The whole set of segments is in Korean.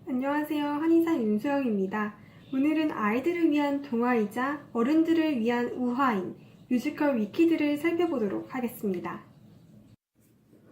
안녕하세요. 한의사 윤수영입니다. 오늘은 아이들을 위한 동화이자 어른들을 위한 우화인 뮤지컬 위키드를 살펴보도록 하겠습니다.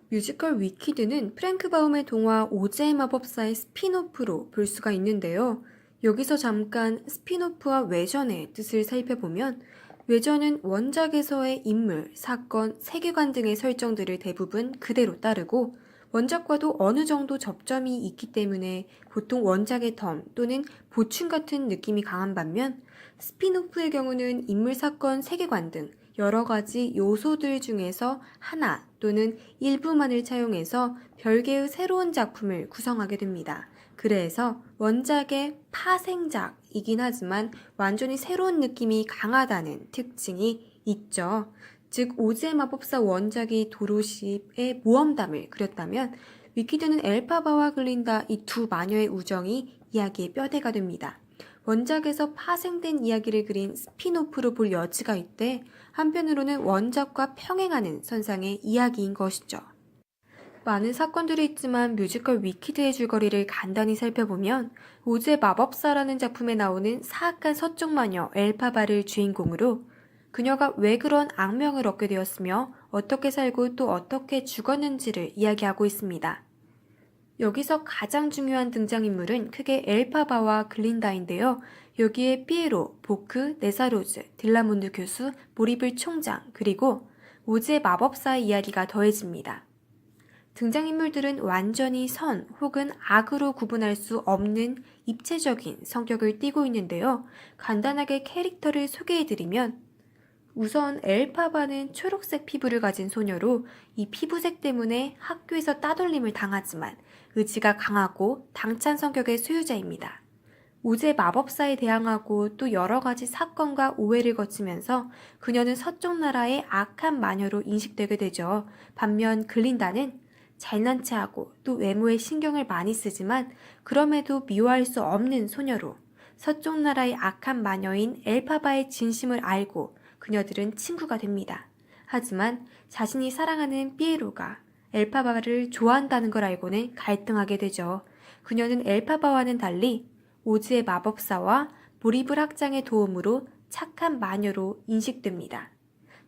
뮤지컬 위키드는 프랭크 바움의 동화 오즈의 마법사의 스핀오프로 볼 수가 있는데요. 여기서 잠깐 스핀오프와 외전의 뜻을 살펴보면 외전은 원작에서의 인물, 사건, 세계관 등의 설정들을 대부분 그대로 따르고 원작과도 어느 정도 접점이 있기 때문에 보통 원작의 덤 또는 보충 같은 느낌이 강한 반면 스핀오프의 경우는 인물, 사건, 세계관 등 여러 가지 요소들 중에서 하나 또는 일부만을 차용해서 별개의 새로운 작품을 구성하게 됩니다. 그래서 원작의 파생작이긴 하지만 완전히 새로운 느낌이 강하다는 특징이 있죠. 즉 오즈의 마법사 원작이 도로시의 모험담을 그렸다면 위키드는 엘파바와 글린다 이 두 마녀의 우정이 이야기의 뼈대가 됩니다. 원작에서 파생된 이야기를 그린 스핀오프로 볼 여지가 있대 한편으로는 원작과 평행하는 선상의 이야기인 것이죠. 많은 사건들이 있지만 뮤지컬 위키드의 줄거리를 간단히 살펴보면 오즈의 마법사라는 작품에 나오는 사악한 서쪽 마녀 엘파바를 주인공으로 그녀가 왜 그런 악명을 얻게 되었으며 어떻게 살고 또 어떻게 죽었는지를 이야기하고 있습니다. 여기서 가장 중요한 등장인물은 크게 엘파바와 글린다인데요. 여기에 피에로, 보크, 네사로즈, 딜라몬드 교수, 모리블 총장, 그리고 오즈의 마법사의 이야기가 더해집니다. 등장인물들은 완전히 선 혹은 악으로 구분할 수 없는 입체적인 성격을 띠고 있는데요. 간단하게 캐릭터를 소개해드리면 우선 엘파바는 초록색 피부를 가진 소녀로 이 피부색 때문에 학교에서 따돌림을 당하지만 의지가 강하고 당찬 성격의 소유자입니다. 오즈의 마법사에 대항하고 또 여러 가지 사건과 오해를 거치면서 그녀는 서쪽 나라의 악한 마녀로 인식되게 되죠. 반면 글린다는 잘난 체하고 또 외모에 신경을 많이 쓰지만 그럼에도 미워할 수 없는 소녀로 서쪽 나라의 악한 마녀인 엘파바의 진심을 알고 그녀들은 친구가 됩니다. 하지만 자신이 사랑하는 피에로가 엘파바를 좋아한다는 걸 알고는 갈등하게 되죠. 그녀는 엘파바와는 달리 오즈의 마법사와 모리블 학장의 도움으로 착한 마녀로 인식됩니다.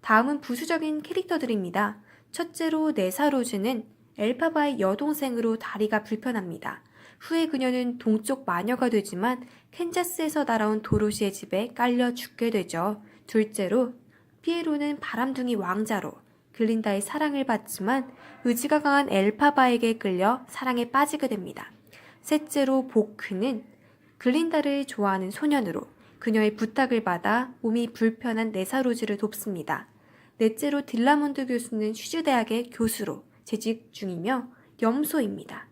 다음은 부수적인 캐릭터들입니다. 첫째로 네사로즈는 엘파바의 여동생으로 다리가 불편합니다. 후에 그녀는 동쪽 마녀가 되지만 캔자스에서 날아온 도로시의 집에 깔려 죽게 되죠. 둘째로 피에로는 바람둥이 왕자로 글린다의 사랑을 받지만 의지가 강한 엘파바에게 끌려 사랑에 빠지게 됩니다. 셋째로 보크는 글린다를 좋아하는 소년으로 그녀의 부탁을 받아 몸이 불편한 네사로즈를 돕습니다. 넷째로 딜라몬드 교수는 슈즈대학의 교수로 재직 중이며 염소입니다.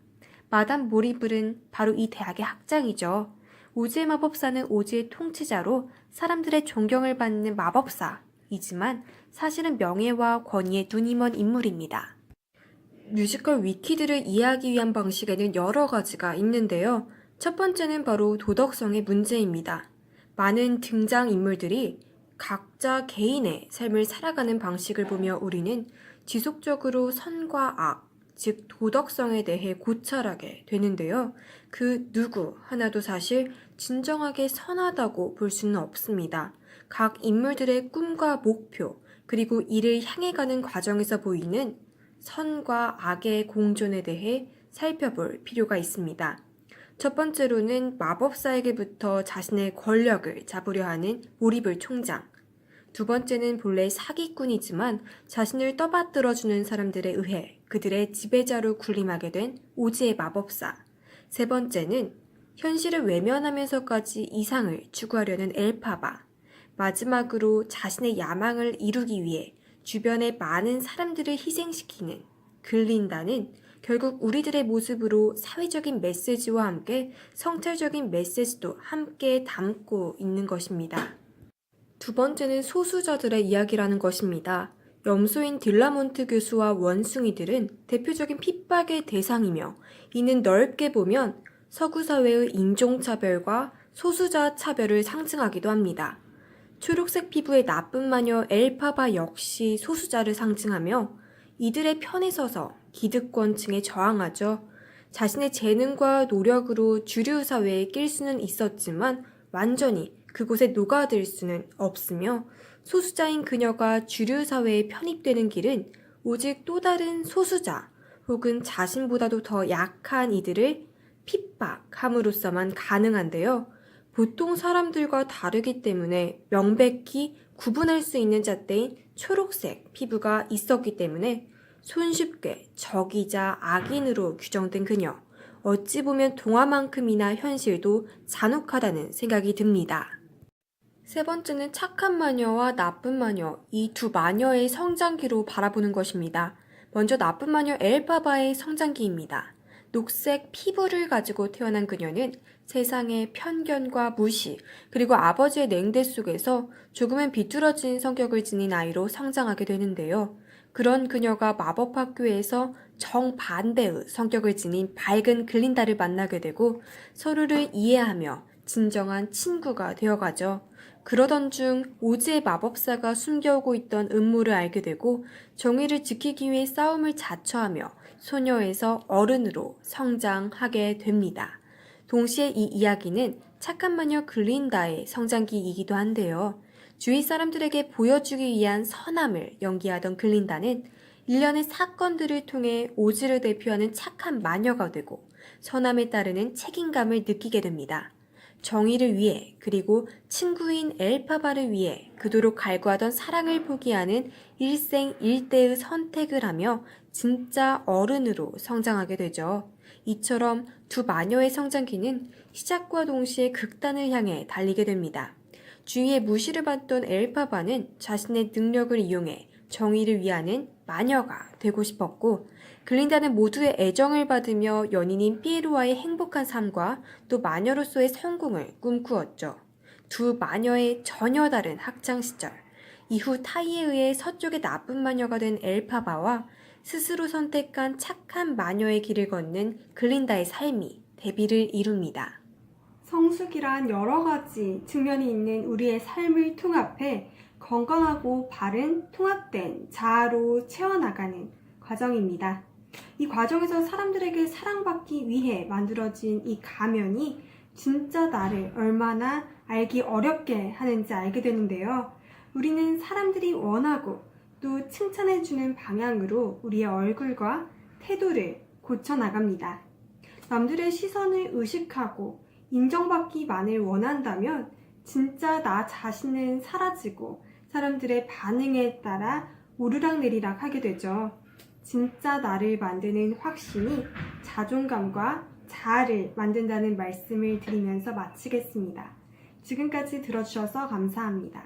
마담 모리블은 바로 이 대학의 학장이죠. 오즈의 마법사는 오즈의 통치자로 사람들의 존경을 받는 마법사이지만 사실은 명예와 권위에 눈이 먼 인물입니다. 뮤지컬 위키드를 이해하기 위한 방식에는 여러 가지가 있는데요. 첫 번째는 바로 도덕성의 문제입니다. 많은 등장인물들이 각자 개인의 삶을 살아가는 방식을 보며 우리는 지속적으로 선과 악, 즉 도덕성에 대해 고찰하게 되는데요. 그 누구 하나도 사실 진정하게 선하다고 볼 수는 없습니다. 각 인물들의 꿈과 목표, 그리고 이를 향해 가는 과정에서 보이는 선과 악의 공존에 대해 살펴볼 필요가 있습니다. 첫 번째로는 마법사에게부터 자신의 권력을 잡으려 하는 모리블 총장. 두 번째는 본래 사기꾼이지만 자신을 떠받들어주는 사람들에 의해 그들의 지배자로 군림하게 된 오즈의 마법사. 세 번째는 현실을 외면하면서까지 이상을 추구하려는 엘파바. 마지막으로 자신의 야망을 이루기 위해 주변의 많은 사람들을 희생시키는 글린다는 결국 우리들의 모습으로 사회적인 메시지와 함께 성찰적인 메시지도 함께 담고 있는 것입니다. 두 번째는 소수자들의 이야기라는 것입니다. 염소인 딜라몬트 교수와 원숭이들은 대표적인 핍박의 대상이며 이는 넓게 보면 서구 사회의 인종차별과 소수자 차별을 상징하기도 합니다. 초록색 피부의 나쁜 마녀 엘파바 역시 소수자를 상징하며 이들의 편에 서서 기득권층에 저항하죠. 자신의 재능과 노력으로 주류 사회에 낄 수는 있었지만 완전히 그곳에 녹아들 수는 없으며 소수자인 그녀가 주류 사회에 편입되는 길은 오직 또 다른 소수자 혹은 자신보다도 더 약한 이들을 핍박함으로써만 가능한데요. 보통 사람들과 다르기 때문에 명백히 구분할 수 있는 잣대인 초록색 피부가 있었기 때문에 손쉽게 적이자 악인으로 규정된 그녀. 어찌 보면 동화만큼이나 현실도 잔혹하다는 생각이 듭니다. 세 번째는 착한 마녀와 나쁜 마녀, 이 두 마녀의 성장기로 바라보는 것입니다. 먼저 나쁜 마녀 엘파바의 성장기입니다. 녹색 피부를 가지고 태어난 그녀는 세상의 편견과 무시, 그리고 아버지의 냉대 속에서 조금은 비뚤어진 성격을 지닌 아이로 성장하게 되는데요. 그런 그녀가 마법학교에서 정반대의 성격을 지닌 밝은 글린다를 만나게 되고 서로를 이해하며 진정한 친구가 되어가죠. 그러던 중 오즈의 마법사가 숨겨오고 있던 음모를 알게 되고 정의를 지키기 위해 싸움을 자처하며 소녀에서 어른으로 성장하게 됩니다. 동시에 이 이야기는 착한 마녀 글린다의 성장기이기도 한데요. 주위 사람들에게 보여주기 위한 선함을 연기하던 글린다는 일련의 사건들을 통해 오즈를 대표하는 착한 마녀가 되고 선함에 따르는 책임감을 느끼게 됩니다. 정의를 위해 그리고 친구인 엘파바를 위해 그토록 갈구하던 사랑을 포기하는 일생일대의 선택을 하며 진짜 어른으로 성장하게 되죠. 이처럼 두 마녀의 성장기는 시작과 동시에 극단을 향해 달리게 됩니다. 주위의 무시를 받던 엘파바는 자신의 능력을 이용해 정의를 위하는 마녀가 되고 싶었고 글린다는 모두의 애정을 받으며 연인인 피에로와의 행복한 삶과 또 마녀로서의 성공을 꿈꾸었죠. 두 마녀의 전혀 다른 학창시절, 이후 타이에 의해 서쪽의 나쁜 마녀가 된 엘파바와 스스로 선택한 착한 마녀의 길을 걷는 글린다의 삶이 대비를 이룹니다. 성숙이란 여러 가지 측면이 있는 우리의 삶을 통합해 건강하고 바른 통합된 자아로 채워나가는 과정입니다. 이 과정에서 사람들에게 사랑받기 위해 만들어진 이 가면이 진짜 나를 얼마나 알기 어렵게 하는지 알게 되는데요. 우리는 사람들이 원하고 또 칭찬해주는 방향으로 우리의 얼굴과 태도를 고쳐나갑니다. 남들의 시선을 의식하고 인정받기만을 원한다면 진짜 나 자신은 사라지고 사람들의 반응에 따라 오르락내리락 하게 되죠. 진짜 나를 만드는 확신이 자존감과 자아를 만든다는 말씀을 드리면서 마치겠습니다. 지금까지 들어주셔서 감사합니다.